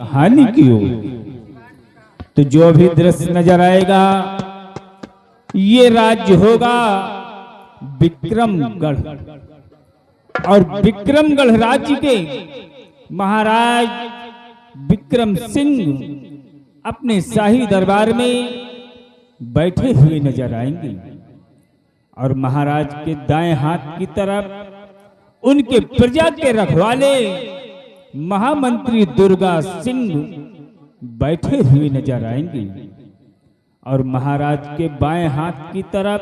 हानि की हो। तो जो भी दृश्य नजर आएगा ये राज्य होगा विक्रमगढ़, और विक्रमगढ़ राज्य के महाराज विक्रम सिंह अपने शाही दरबार में बैठे हुए नजर आएंगे और महाराज के दाएं हाथ की तरफ उनके प्रजा के रखवाले महामंत्री दुर्गा सिंह बैठे हुए नजर आएंगे और महाराज के बाएं हाथ की तरफ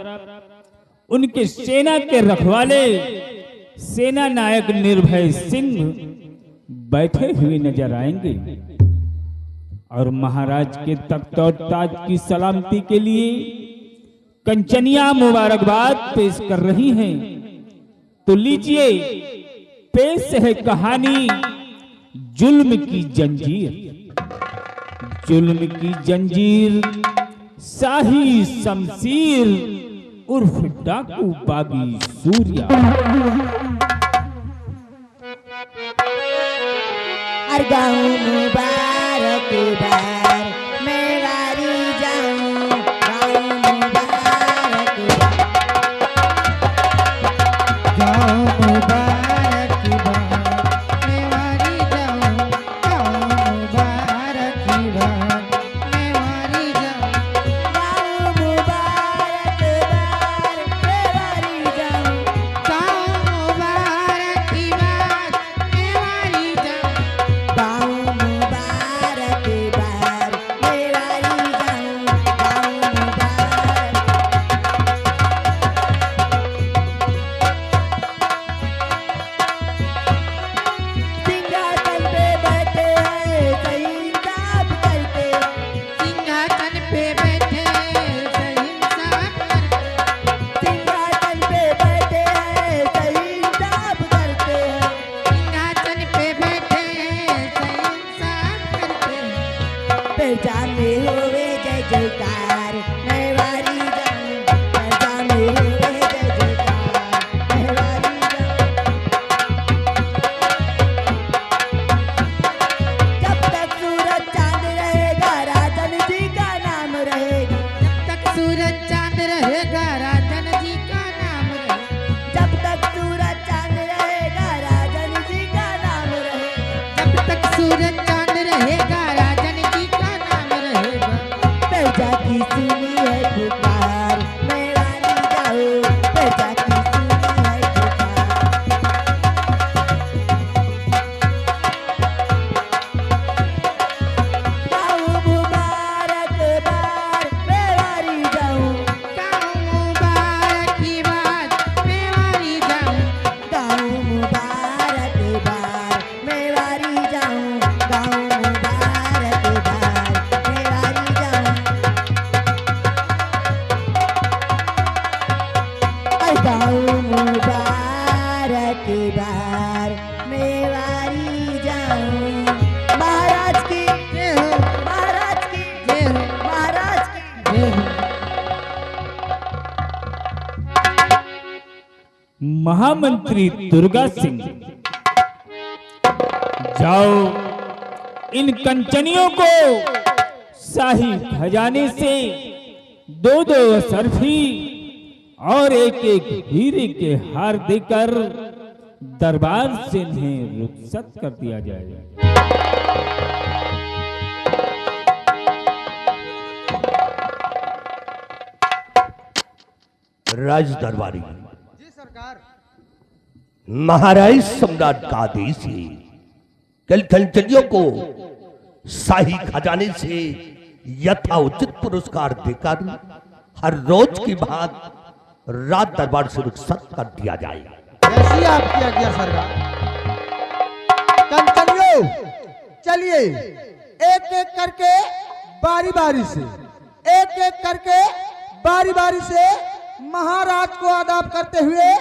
उनके सेना के रखवाले सेना नायक निर्भय सिंह बैठे हुए नजर आएंगे और महाराज के तख्त और ताज की सलामती के लिए कंचनिया मुबारकबाद पेश कर रही हैं। तो लीजिए पेश है कहानी जुल्म की जंजीर। जुल्म की जंजीर शाही शमशीर उर्फ डाकू बागी सूर्या। हर गाँव मुबारक बार मैं वारी जाऊं, गाँव मुबारक गाँव मुबारक बार मैं वारी जाऊं, गाँव मुबारक बार मैं वारी जाऊं, गाँव मुबारक बार मैं वारी जाऊं, गाँव मुबारक बार मैं वारी जाऊं, गाँव मुबारक बार मैं वारी जाऊं, गाँव सिंहासन पे बैठे हैं सही इंसाफ करते, सिंहासन पे बैठे हैं सही इंसाफ करते, सिंहासन पे बैठे हैं सही इंसाफ करते हैं, सिंहासन पे बैठे हैं सही इंसाफ करते हैं। प्रजा में होवे जय जयकार मैं वारी जाऊं, प्रजा में होवे जय जयकार मैं वारी जाऊं। जब तक सूरज चांद रहेगा राजन जी का नाम रहेगा, जब तक सूरज चांद रहेगा राजन जी का नाम रहेगा, जब तक सूरज चांद रहेगा राजन जी का नाम रहेगा। जब तक सूरज चांद रहेगा राजन जी का नाम रहेगा। प्रजा की सुनी है पुकार मैं वारी जाऊं, प्रजा की सुनी है पुकार। गाँव मुबारक बार मैं वारी जाऊं, गाँव मुबारक की बात मैं वारी जाऊं, गाँव मुबारक बार मैं वारी जाऊं, गाँव मुबारक बार मैं वारी जाऊं। गाँव मुबारक बार मैं वारी जाऊं। महाराज की जय हो, महाराज की जय हो, महाराज की जय हो। महामंत्री दुर्गा सिंह, जाओ इन कंचनियों को शाही खजाने से दो दो असरफी और एक एक हीरे के हार देकर दरबार से इन्हें रुखसत कर दिया जाए। राज दरबारी महाराज सम्राट का आदेश है कल कंचनियों को शाही खजाने से यथाउचित पुरस्कार देकर हर रोज की भांत राज दरबार से रुखसत कर दिया जाएगा। जैसी आपकी आज्ञा सरकार। कंचनियों चलिए एक एक करके बारी बारी से, एक एक करके बारी बारी से महाराज को आदाब करते हुए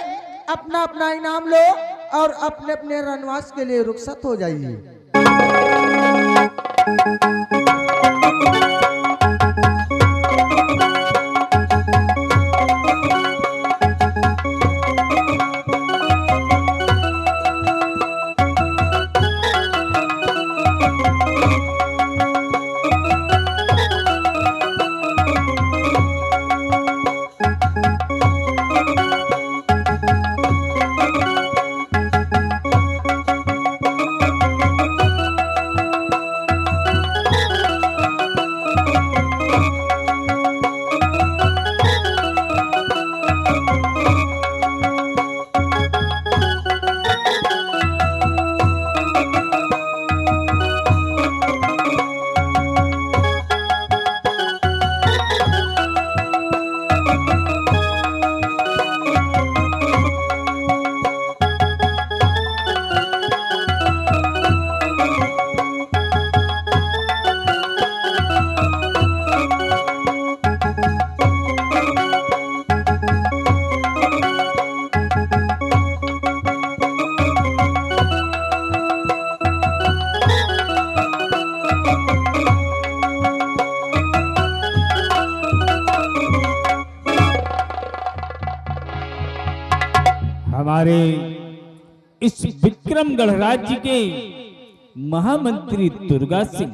अपना अपना इनाम लो और अपने अपने रनवास के लिए रुखसत हो जाइए। हमारे इस विक्रमगढ़ राज्य के महामंत्री दुर्गा सिंह,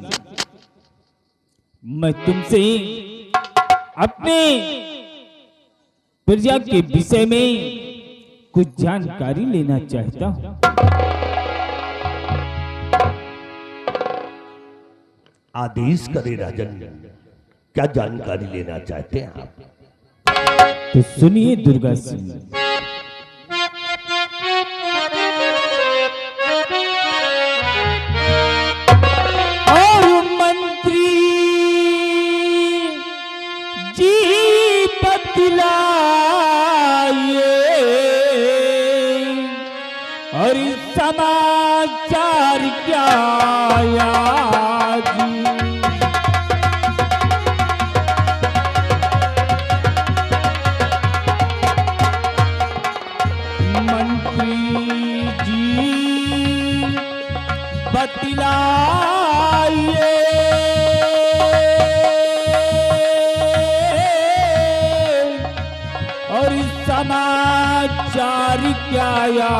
मैं तुमसे अपने प्रजा के विषय में कुछ जानकारी लेना चाहता हूं। आदेश करे राजन, क्या जानकारी लेना चाहते हैं आप? तो सुनिए दुर्गा सिंह। और मंत्री जी बतलाइए और समाचार क्या आया जी। मंत्री जी बतलाइए और समाचार क्या आया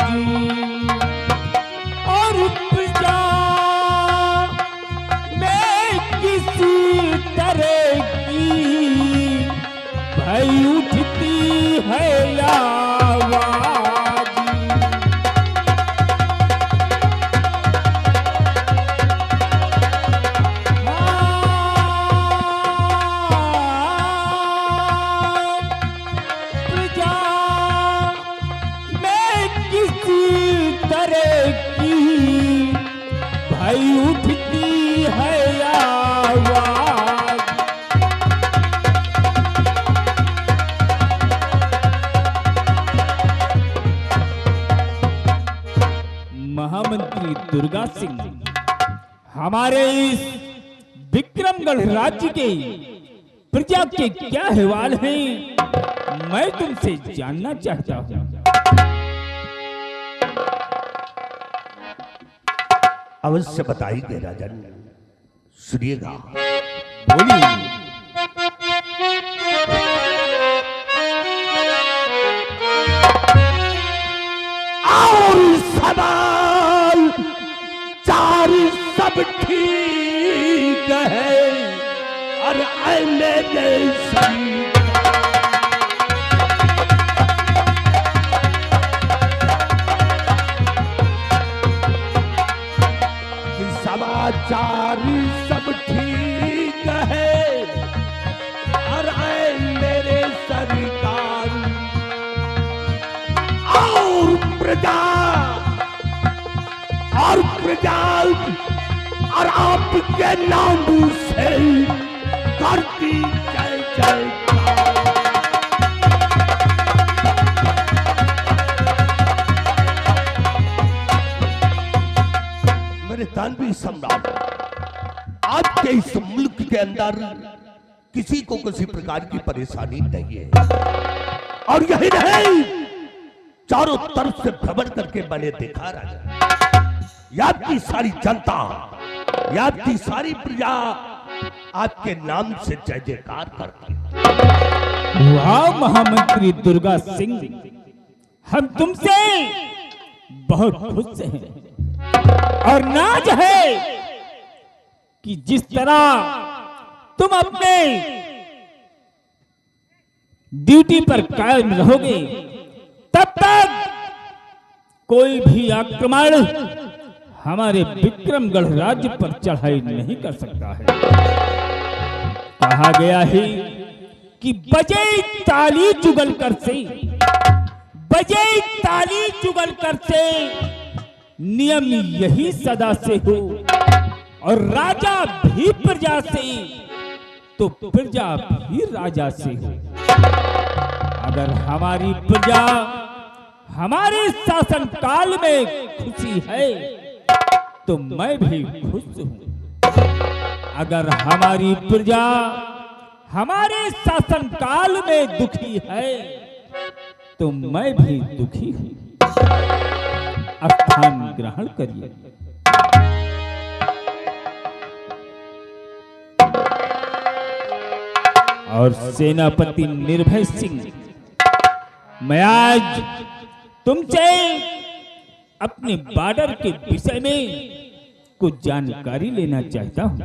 जी। और प्रजा में किसी तरह की भय उठती है आवाज। प्रजा में किसी तरह की भय उठती है आवाज। महामंत्री दुर्गा सिंह, हमारे इस विक्रमगढ़ राज्य के प्रजा के क्या अहवाल हैं, मैं तुमसे जानना चाहता हूं। अवश्य बताइए राजन, सुनिएगा। बोलिए। और सवाल चार सब ठीक है और मेरे समाचार सब ठीक है और मेरे सरकार और प्रजा और आपके नाम से करती जय जयकार। मेरे दानवी सम्राट, आपके इस मुल्क के अंदर किसी को किसी प्रकार की परेशानी नहीं है। और यही नहीं, चारों तरफ से भ्रमण करके मैंने देखा राजा, आपकी सारी जनता, आपकी सारी प्रजा आपके नाम से जय जयकार करती है। वाह महामंत्री दुर्गा सिंह, हम तुमसे बहुत खुश हैं और नाज है कि जिस तरह तुम अपने ड्यूटी पर कायम रहोगे, तब तक कोई भी आक्रमण हमारे विक्रमगढ़ राज्य पर चढ़ाई नहीं कर सकता है। कहा गया है कि बजे ताली जुगलकर से, बजे ताली जुगलकर से, नियम यही सदा से हो और राजा भी प्रजा से तो प्रजा भी राजा से हो। अगर हमारी प्रजा हमारे शासन काल में खुशी है तो मैं भी खुश हूं। अगर हमारी प्रजा हमारे शासन काल में दुखी है तो मैं भी दुखी हूं। स्थान ग्रहण करिए। और सेनापति निर्भय सिंह मैं आज तुमसे अपने बॉर्डर के विषय में कुछ जानकारी लेना चाहता हूँ।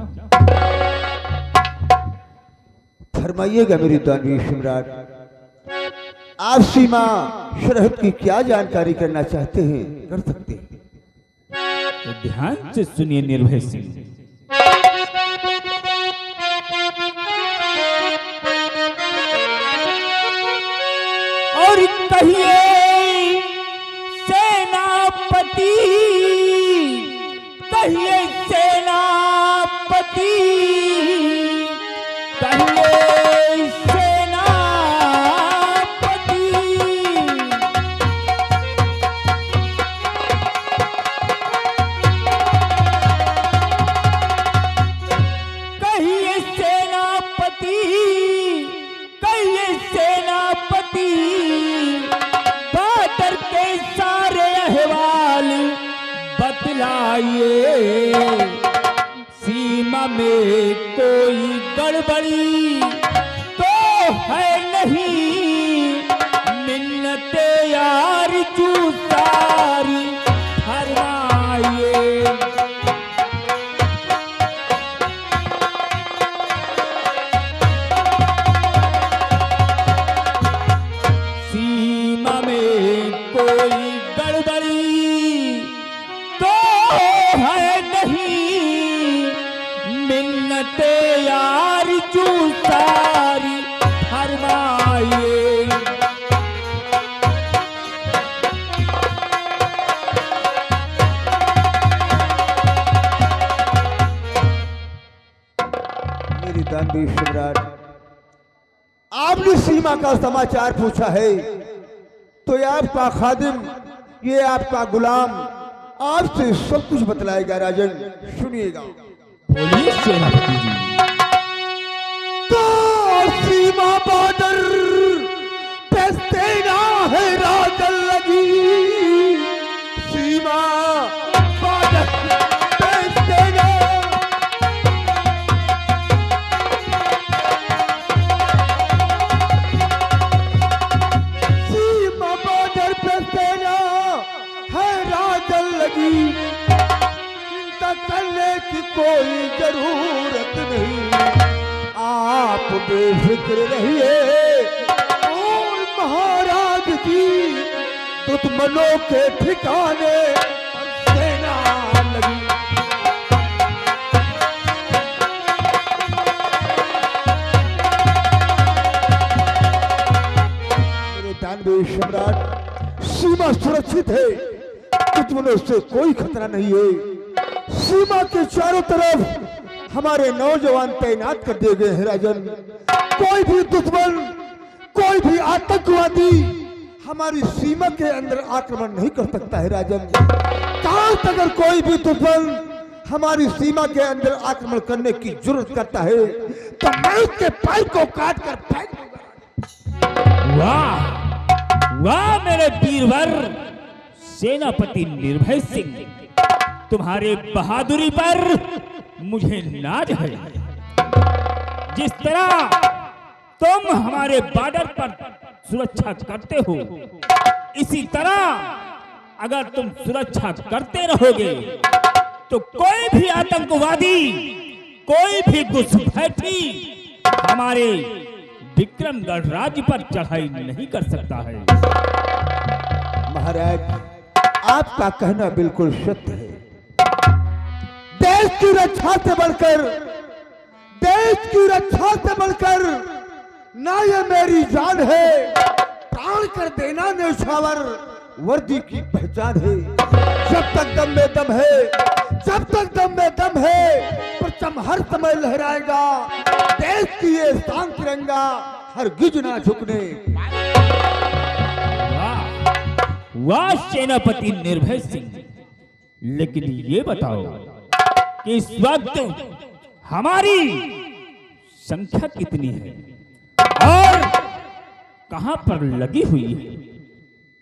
फरमाइएगा मेरी दानवीर सम्राट, आप सीमा सरहद की क्या जानकारी करना चाहते हैं, कर सकते हैं। तो ध्यान से सुनिए निर्भय सिंह। और कहिए सेनापति, कहिए सेनापति, कहिए सेनापति, कहिए सेनापति, कहिए सेनापति, बॉर्डर के सारे अहवाल बतलाइए, सीमा में कोई गड़बड़ी तो है नहीं, मिन्नते यार जू सारी फरमाइए। सीमा में कोई गड़बड़ी तो है नहीं, मिन्नते यार जू सारी फरमाइए। मेरी दानवीर सम्राट, आपने सीमा का समाचार पूछा है तो ये आपका खादिम, ये आपका गुलाम आपसे सब कुछ बतलाएगा। राजन सुनिएगा। बोलिए सेनापति जी। तो सीमा बॉर्डर पे सेना है राजन लगी, सीमा बॉर्डर पे सेना, सीमा बॉर्डर पे सेना है राजन लगी, चिंता करने की कोई जरूरत नहीं, आप बेफिक्र रहिए और महाराज जी दुश्मनों के ठिकाने सेना लगी। मेरे दानवीर सम्राट, सीमा सुरक्षित है, दुश्मनों से कोई खतरा नहीं है। सीमा के चारों तरफ हमारे नौजवान तैनात कर दिए गए हैं। राजन, कोई भी दुश्मन, कोई भी आतंकवादी हमारी सीमा के अंदर आक्रमण नहीं कर सकता है। राजन, कहां अगर कोई भी दुश्मन हमारी सीमा के अंदर आक्रमण करने की जरूरत करता है तो मैं उसके पैर को काट कर फेंक दूंगा। वाह वाह मेरे वीरवर सेनापति निर्भय सिंह, तुम्हारे बहादुरी पर मुझे नाज है। जिस तरह तुम हमारे बॉर्डर पर सुरक्षा करते हो, इसी तरह अगर तुम सुरक्षा करते रहोगे तो कोई भी आतंकवादी, कोई भी घुसपैठी हमारे विक्रमगढ़ राज्य पर चढ़ाई नहीं कर सकता है। महाराज, आपका कहना बिल्कुल सत्य है। देश की रक्षा से बढ़कर, देश की रक्षा से बढ़कर ना ये मेरी जान है, प्राण कर देना न्यौछावर वर्दी की पहचान है। जब तक दम में दम है, जब तक दम में दम है, परचम हर समय लहराएगा, देश की ये शान तिरंगा हरगिज ना झुकने। वाह सेनापति निर्भय सिंह, लेकिन ये बताओ कि इस वक्त हमारी संख्या कितनी है और कहां पर लगी हुई है?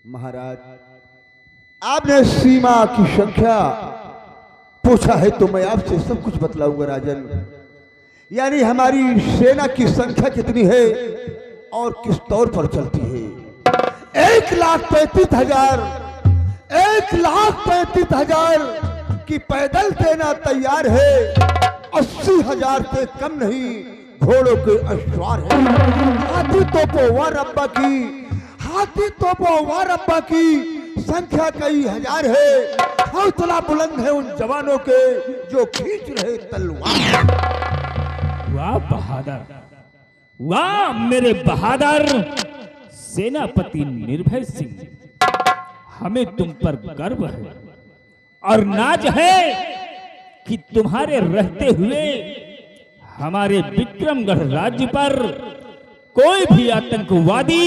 महाराज, आपने सीमा की संख्या पूछा है तो मैं आपसे सब कुछ बतलाऊंगा। राजन, यानी हमारी सेना की संख्या कितनी है और किस तौर पर चलती है, 1,35,000 1,35,000 की पैदल सेना तैयार है। 80,000 से कम नहीं घोड़ों के अश्वार है। हाथी तोपो व रब्बा की, हाथी तोपो व रब्बा की संख्या कई हजार है। हौसला बुलंद है उन जवानों के जो खींच रहे तलवार। वाह बहादुर, वाह मेरे बहादुर सेनापति निर्भय सिंह, हमें तुम पर गर्व है और नाज है कि तुम्हारे रहते हुए हमारे विक्रमगढ़ राज्य पर कोई भी आतंकवादी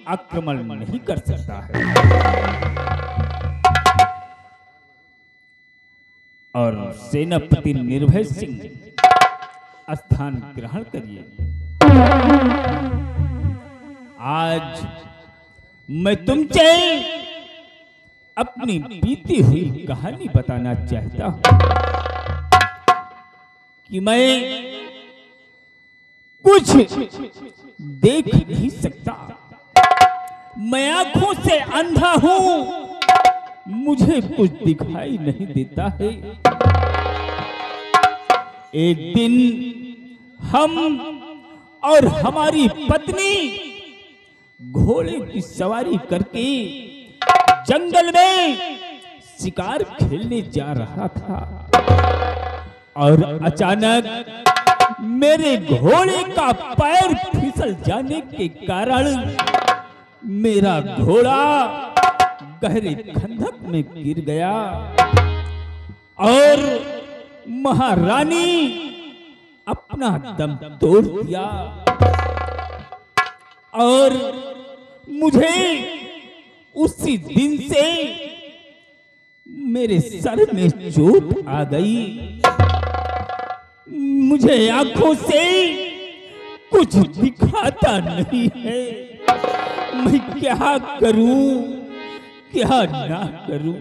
आक्रमण नहीं कर सकता है। और सेनापति निर्भय सिंह स्थान ग्रहण करिए। आज मैं तुमसे अपनी बीती हुई कहानी बताना चाहता हूं कि मैं कुछ देख नहीं सकता, मैं आंखों से अंधा हूं, मुझे कुछ दिखाई नहीं देता है। एक दिन हम और हमारी पत्नी घोड़े की सवारी करके जंगल में शिकार खेलने जा रहा था और अचानक मेरे घोड़े का पैर फिसल जाने के कारण मेरा घोड़ा गहरे खंडक में गिर गया और महारानी अपना दम तोड़ दिया और मुझे उसी दिन से मेरे सर में चोट आ गई। मुझे आंखों से कुछ दिखाता नहीं है, मैं क्या करूं क्या ना करूं।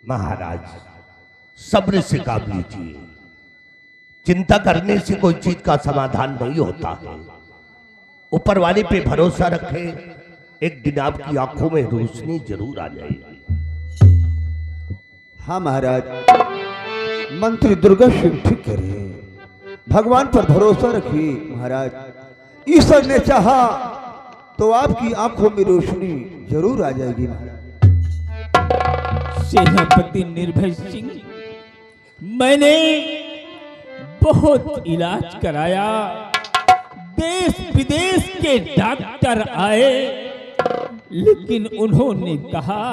महाराज सब्र से काम लीजिए, चिंता करने से कोई चीज का समाधान नहीं होता है। ऊपर वाले पे भरोसा रखें, एक दिन आपकी आंखों में रोशनी जरूर आ जाएगी। हाँ महाराज, मंत्री दुर्गा सिंह ठीक करे, भगवान पर भरोसा रखिए महाराज। ईश्वर ने चाहा तो आपकी आंखों में रोशनी जरूर आ जाएगी महाराज। सेनापति निर्भय सिंह, मैंने बहुत इलाज कराया, देश विदेश के डॉक्टर आए, लेकिन उन्होंने कहा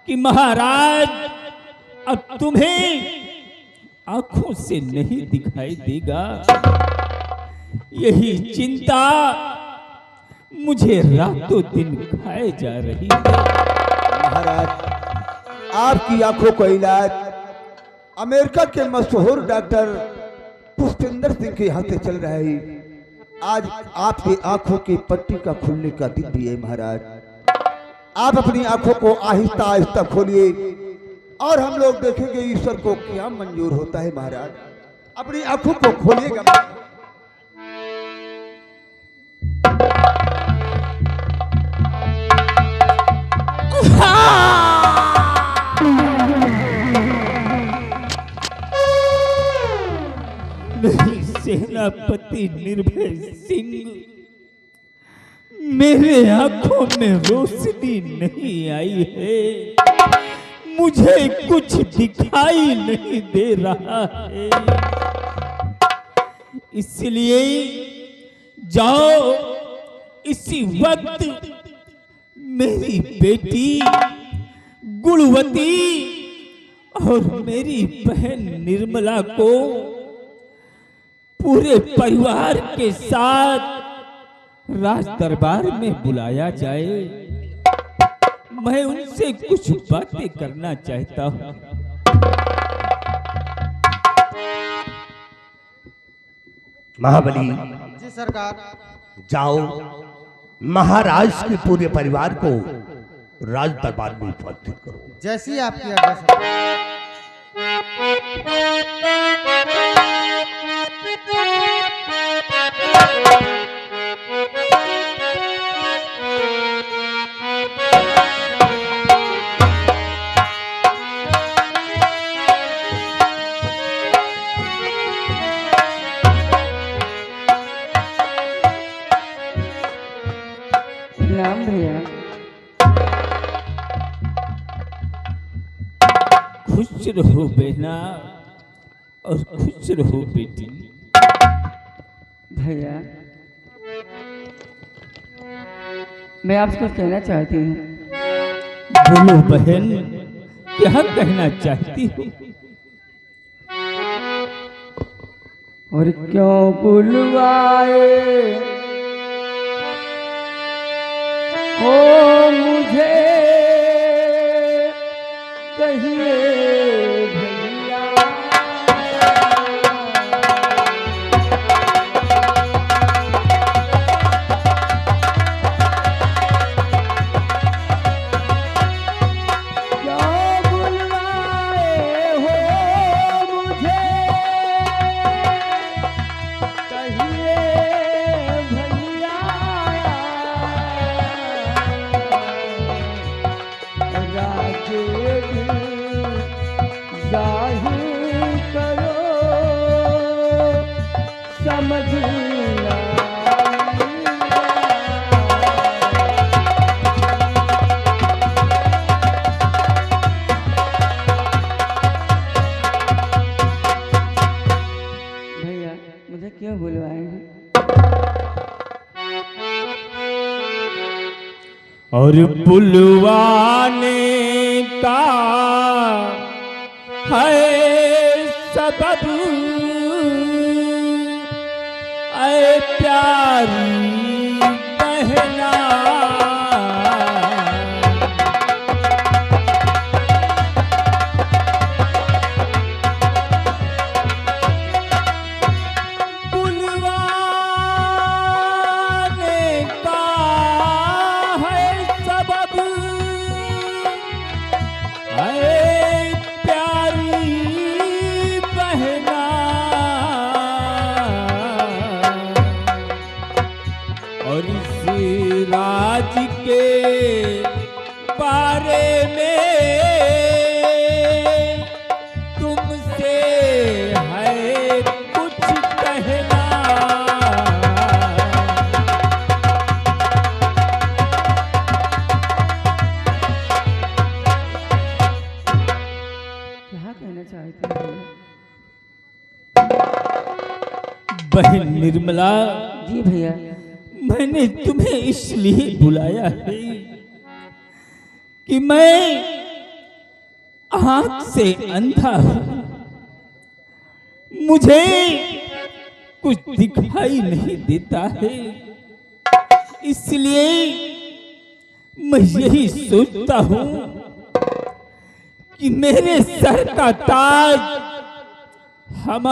कि महाराज अब तुम्हें आंखों से नहीं दिखाई देगा। यही चिंता मुझे रातों दिन खाए जा रही है। महाराज आपकी आंखों का इलाज अमेरिका के मशहूर डॉक्टर पुष्पेंद्र सिंह के यहाँ से चल रहा है। आज आपकी आंखों की पट्टी का खुलने का दिन भी है महाराज। आप अपनी आंखों को आहिस्ता आहिस्ता खोलिए और हम लोग देखेंगे ईश्वर को क्या मंजूर होता है महाराज। अपनी आंखों को खोलिएगा। नहीं सेनापति निर्भय सिंह, मेरे आंखों में रोशनी नहीं आई है, मुझे कुछ दिखाई नहीं दे रहा है। इसलिए जाओ इसी वक्त मेरी बेटी गुणवती और मेरी बहन निर्मला को पूरे परिवार के साथ राज दरबार में बुलाया जाए। मैं उनसे कुछ बातें करना चाहता हूं। महाबली जी सरकार। जाओ महाराज के पूरे परिवार को राज दरबार में उपस्थित करो। जैसी आपकी आज्ञा सरकार। खुश रहो बहना और खुश रहो बेटी। भैया मैं आपसे कुछ कहना चाहती हूँ। बोलो बहन, क्या कहना चाहती हो? और क्यों बुलवाए हो मुझे कहिए भैया। क्यों बुलवाए हो मुझे कहिए भैया। राजे जाहिर करो समझना। भैया मुझे क्यों बुलवाए हैं? और बुलवाने का है सबब ऐ प्यारी बहना। बुलवाने का है सबब ऐ प्यारी बहना। और इस राज के बारे में तुमसे है कुछ कहना। क्या कहना चाहती हूँ? बहन निर्मला, जी भैया। मैंने तुम्हें इसलिए बुलाया है कि मैं आंख से अंधा हूं, मुझे कुछ दिखाई नहीं देता है। इसलिए मैं यही सोचता हूं कि मेरे सर का ताज हम